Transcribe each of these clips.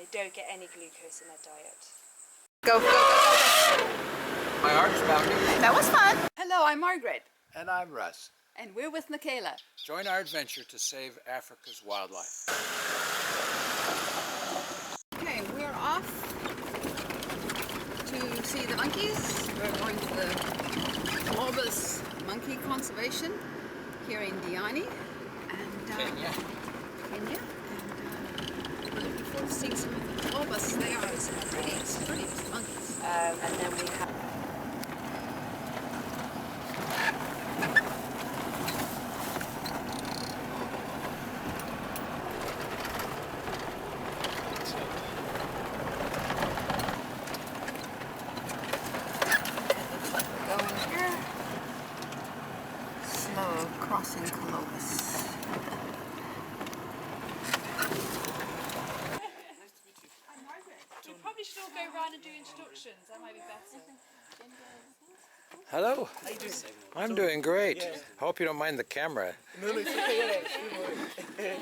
They don't get any glucose in their diet. Go, go, go, go, go. My heart is pounding. That was fun. Hello, I'm Margaret. And I'm Russ. And we're with Michaela. Join our adventure to save Africa's wildlife. Okay, we're off to see the monkeys. We're going to the Colobus Monkey Conservation here in Diani. And, Kenya. Kenya. And we're looking forward to seeing some of the Colobus. They are some pretty monkeys. And then we have crossing Colobus. we probably should all go around and do introductions. That might be better. Hello. How you doing? I'm doing great. Hope you don't mind the camera. No, it's okay.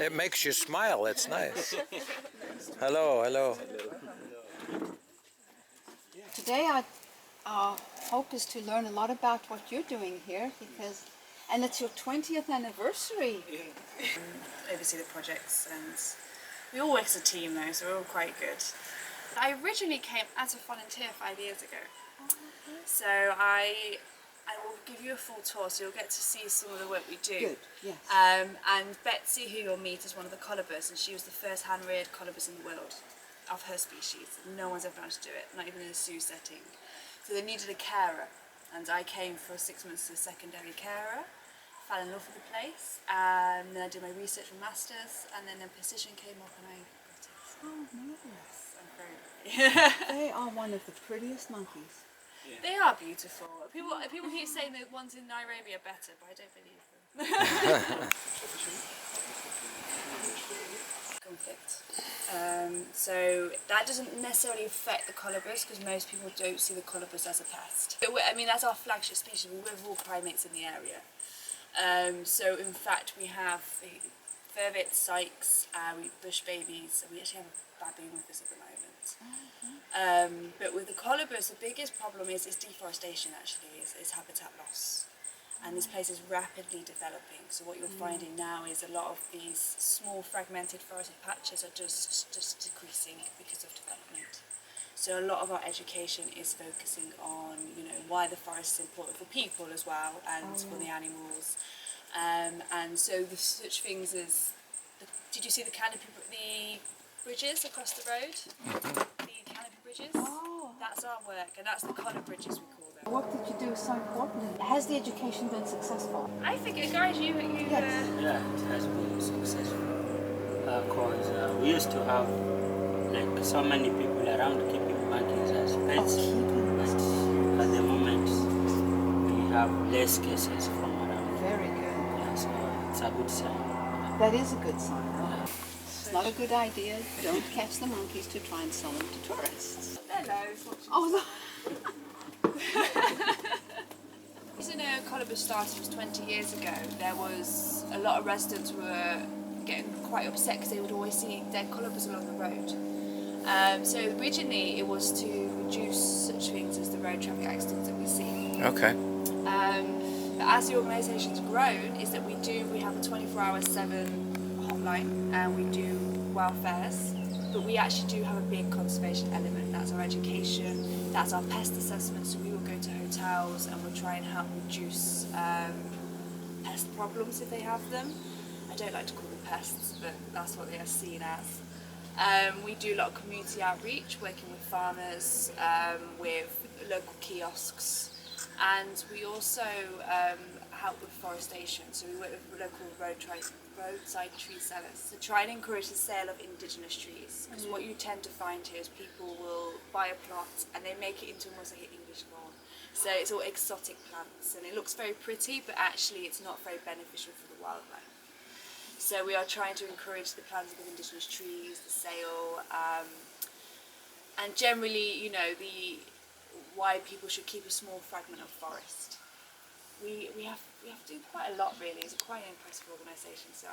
It makes you smile. It's nice. Hello, hello. Today our hope is to learn a lot about what you're doing here and it's your 20th anniversary. Oversee the projects, and we all work as a team though, so we're all quite good. I originally came as a volunteer 5 years ago, so I will give you a full tour, so you'll get to see some of the work we do. Good, yes. And Betsy, who you'll meet, is one of the colobus, and she was the first hand-reared colobus in the world of her species. No one's ever managed to do it, not even in a zoo setting. So they needed a carer, and I came for 6 months as a secondary carer. Fell in love with the place, and then I did my research for masters, and then the position came up and I got it. Oh, marvelous. I'm very lucky. They are one of the prettiest monkeys. Yeah. They are beautiful. People keep saying the ones in Nairobi are better, but I don't believe them. Conflict. So that doesn't necessarily affect the colobus, because most people don't see the colobus as a pest. I mean, that's our flagship species. We live with all primates in the area. So in fact we have vervets, sykes, bush babies, and we actually have a baboon with us at the moment. But with the colobus, the biggest problem is deforestation actually, is habitat loss. And this place is rapidly developing, so what you're finding now is a lot of these small fragmented forested patches are just decreasing because of development. So a lot of our education is focusing on, you know, why the forest is important for people as well, and for the animals. And so the such things as, did you see the bridges across the road? The canopy bridges? Oh. That's our work, and that's the collar bridges we call them. What did you do so important? Has the education been successful? I think, guys, you yes. Yeah, it has been successful. Because we used to have like so many people around keeping monkeys as pets, but at the moment we have less cases from around. Very good. Yeah, so it's a good sign. That is a good sign. Yeah. It's not a good idea. Don't catch the monkeys to try and sell them to tourists. Hello. Oh, The reason Colobus started was 20 years ago. There was a lot of residents who were getting quite upset because they would always see dead colobus along the road. So originally it was to reduce such things as the road traffic accidents that we see. Okay. But as the organisation's grown, is that we have a 24/7 hotline, and we do welfares. But we actually do have a big conservation element. That's our education, that's our pest assessment. So we will go to hotels and we'll try and help reduce pest problems if they have them. I don't like to call them pests, but that's what they are seen as. We do a lot of community outreach, working with farmers, with local kiosks, and we also help with forestation. So we work with local roadside tree sellers to try and encourage the sale of indigenous trees, because what you tend to find here is people will buy a plot and they make it into almost like an English lawn. So it's all exotic plants and it looks very pretty, but actually it's not very beneficial for the wildlife. So we are trying to encourage the planting of indigenous trees, the sale, and generally, you know, why people should keep a small fragment of forest. We have to do quite a lot really. It's quite an impressive organisation. So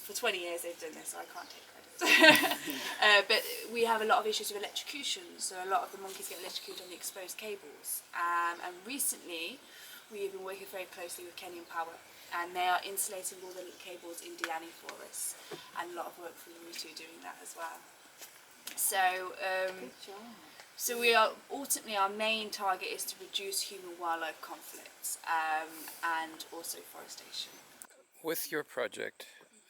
for 20 years they've done this, so I can't take credit. But we have a lot of issues with electrocution, so a lot of the monkeys get electrocuted on the exposed cables. And recently, we've been working very closely with Kenyan Power, and they are insulating all the cables in Diani for us, and a lot of work for you two doing that as well. So, Good job. so we are ultimately, our main target is to reduce human-wildlife conflicts and also forestation. With your project,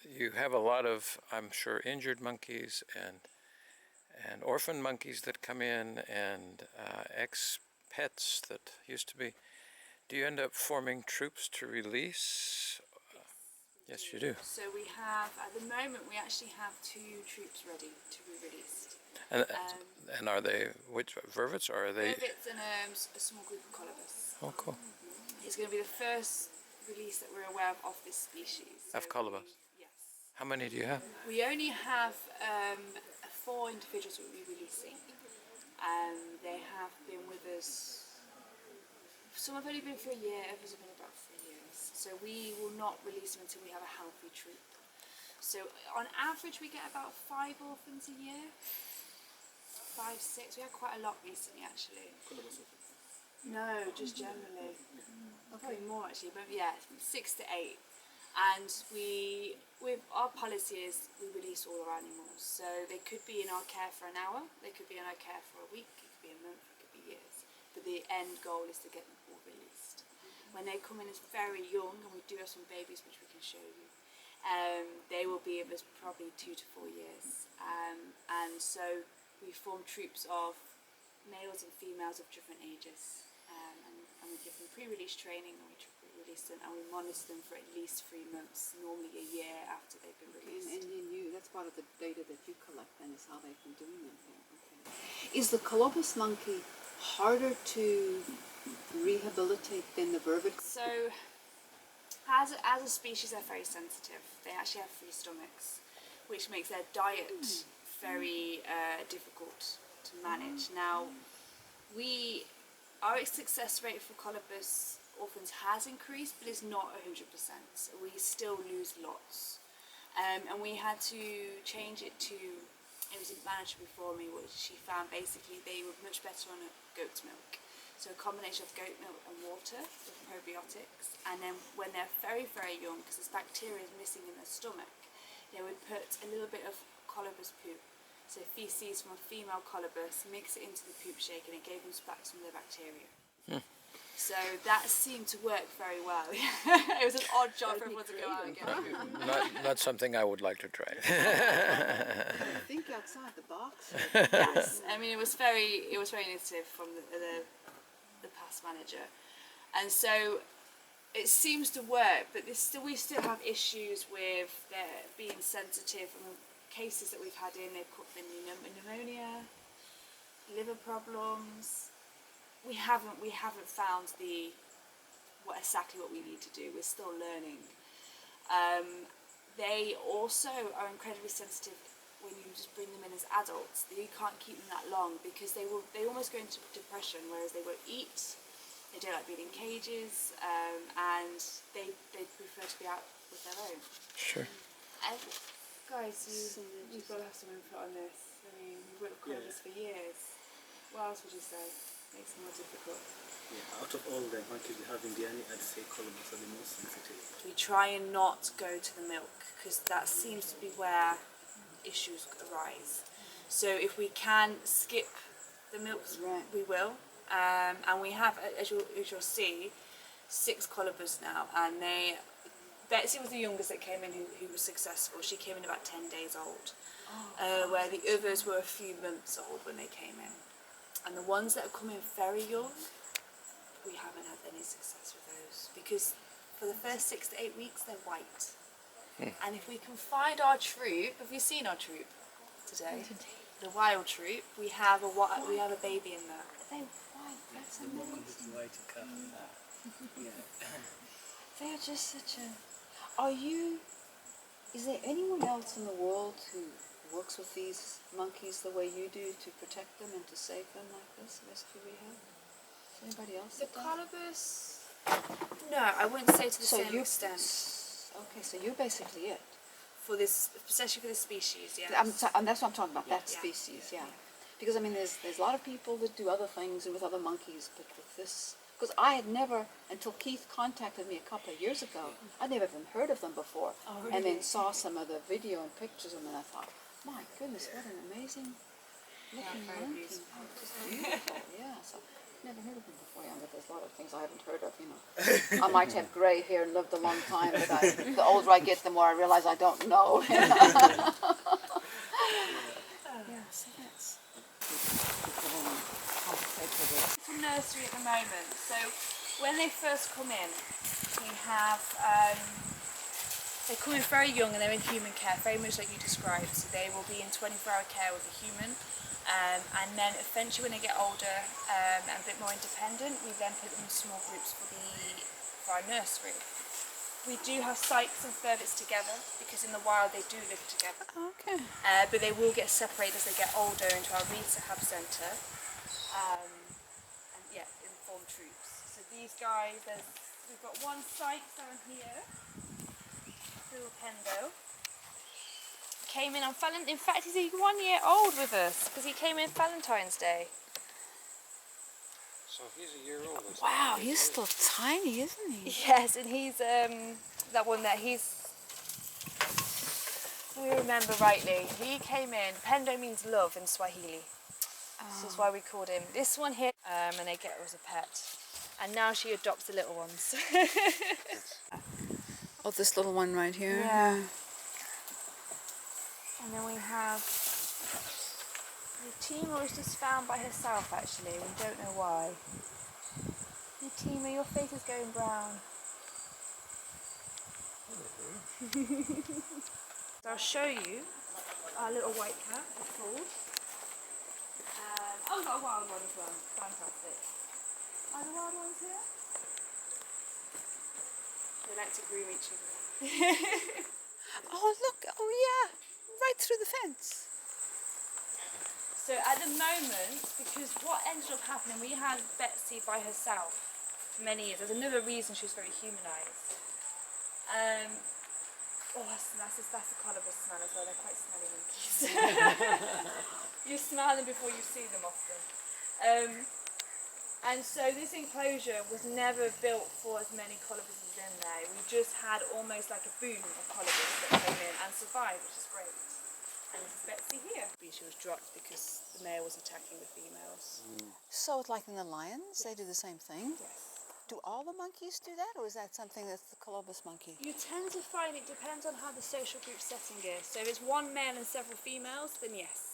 you have a lot of, I'm sure, injured monkeys and orphan monkeys that come in, and ex-pets that used to be. Do you end up forming troops to release? Yes, you do. So we have, at the moment, we actually have 2 troops ready to be released. And are they, which vervets, or are they? It's in a small group of Colobus. Oh, cool. It's going to be the first release that we're aware of this species. Of Colobus? Yes. How many do you have? We only have 4 individuals we'll be releasing. They have been with us, some have only been for a year, others have been about 3 years. So we will not release them until we have a healthy troop. So on average we get about 5 orphans a year. 5, 6, we had quite a lot recently actually. No, just generally. Probably more actually, but yeah, 6 to 8. And with our policy is we release all our animals. So they could be in our care for an hour, they could be in our care for a week, it could be a month, it could be years. But the end goal is to get them all released. When they come in as very young, and we do have some babies which we can show you, they will be with us probably 2 to 4 years. And so we form troops of males and females of different ages, and we give them pre-release training, and we release them, and we monitor them for at least 3 months, normally a year after they've been released. And that's part of the data that you collect then, is how they've been doing it there. Okay. Is the Colobus monkey harder to rehabilitate than the vervet? So, as a species, they're very sensitive. They actually have 3 stomachs, which makes their diet very difficult to manage. Now, our success rate for Colobus orphans has increased, but it's not 100%. So we still lose lots. And we had to change it to, it was a manager before me, which she found basically they were much better on goat's milk. So a combination of goat milk and water with probiotics. And then when they're very, very young, because this bacteria is missing in their stomach, they would put a little bit of Colobus poop, so feces from a female Colobus, mix it into the poop shake, and it gave them back some of their bacteria. So that seemed to work very well. It was an odd job for everyone to go out and get. Not something I would like to try. Think outside the box. Yes, I mean it was very innovative from the past manager, and so it seems to work. But we still have issues with their being sensitive. I mean, cases that we've had in, they've been pneumonia, liver problems. We haven't found exactly what we need to do. We're still learning. They also are incredibly sensitive when you just bring them in as adults. You can't keep them that long because they almost go into depression, whereas they won't eat. They don't like being in cages, and they prefer to be out with their own. Sure. Guys, you've got to have some input on this. I mean, we've worked with this for years. What else would you say makes it more difficult? Yeah, out of all the monkeys we have in Diani, I'd say Colobus are the most sensitive. We try and not go to the milk because that seems to be where issues arise. So if we can skip the milk, we will. And we have, as you'll see, 6 Colobus now, and Betsy was the youngest that came in who was successful. She came in about 10 days old, where the others were a few months old when they came in. And the ones that have come in very young, we haven't had any success with those because for the first 6 to 8 weeks they're white. And if we can find our troop, have you seen our troop today? The wild troop, we have a baby in there. They're white. That's amazing. They're just such a. Is there anyone else in the world who works with these monkeys the way you do to protect them and to save them like this, rescue rehab? Is anybody else? The Colobus? No, I wouldn't say to the same extent. Okay, so you're basically it. for this, especially for this species. Yeah. And that's what I'm talking about, that Yeah. species, yeah. Because I mean, there's a lot of people that do other things and with other monkeys, but with this, because I had never, until Keith contacted me a couple of years ago, I'd never even heard of them before. Oh, And really? then saw some of the video and pictures of them, and I thought, my goodness, what an amazing looking very monkey. beautiful. Oh, just beautiful, yeah. So never heard of them before, yeah, but there's a lot of things I haven't heard of, you know. I might have grey hair and lived a long time, but the older I get, the more I realize I don't know. Yeah, so that's It's a nursery at the moment. So when they first come in, we have they come in very young and they're in human care, very much like you described. So they will be in 24-hour care with a human, and then eventually when they get older and a bit more independent, we then put them in small groups for our nursery. We do have sykes and ferrets together because in the wild they do live together. okay. But they will get separated as they get older into our rehab centre. And yeah, informed troops. So these guys, we've got one syke down here, little Pendo. Came in on Valentine's. In fact, he's 1 year old with us because he came in Valentine's Day. So he's a year old. Isn't Wow, he? he's still tiny, isn't he? Yes, and he's that one there. He's. If we remember rightly, he came in. Pendo means love in Swahili. This is why we called him. This one here, and they get her as a pet. And now she adopts the little ones. Oh, this little one right here. Yeah. And then we have Utima was just found by herself actually. We don't know why. Utima, your face is going brown. So I'll show you our little white cat, it's called. Oh, we've got a wild one as well. Fantastic. Are the wild ones here? They like to groom each other. Oh, look. Oh, yeah. Right through the fence. So at the moment, because what ended up happening, we had Betsy by herself for many years. There's another reason she was very humanised. That's the Colobus smell as well. They're quite smelly monkeys. You smell them before you see them often. And so this enclosure was never built for as many colubuses in there. We just had almost like a boom of colubus that came in and survived, which is great. And this is Betsy here. She was dropped because the male was attacking the females. So it's like in the lions, they do the same thing? Yes. Do all the monkeys do that, or is that something that's the Colobus monkey? You tend to find it depends on how the social group setting is. So if it's one male and several females, then yes.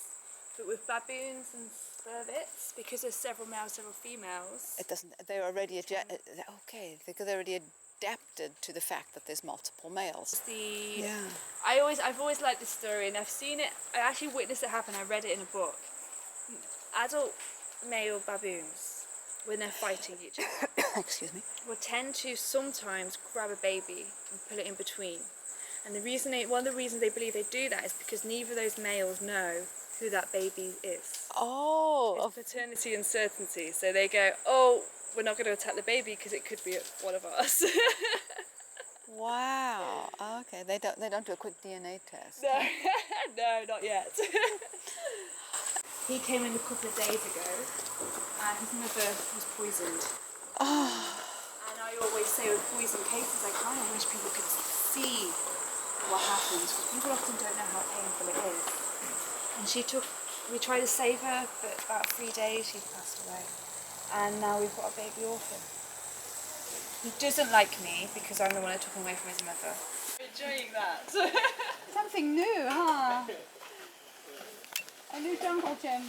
But with baboons and spervets, because there's several males, several females. It doesn't. They're already okay. They're already adapted to the fact that there's multiple males. I've always liked this story, and I've seen it. I actually witnessed it happen. I read it in a book. Adult male baboons, when they're fighting each other, Excuse me. will tend to sometimes grab a baby and put it in between. And one of the reasons they believe they do that is because neither of those males know who that baby is. Oh, It's paternity uncertainty. So they go, oh, we're not going to attack the baby because it could be one of us. wow. Okay, they don't do a quick DNA test. No, no, not yet. He came in a couple of days ago and his mother was poisoned. Oh. And I always say with poison cases, I kind of wish people could see what happens because people often don't know how painful it is. And we tried to save her, but about 3 days she passed away. And now we've got a baby orphan. He doesn't like me because I'm the one that took him away from his mother. Enjoying that. Something new, huh? A new jungle gym.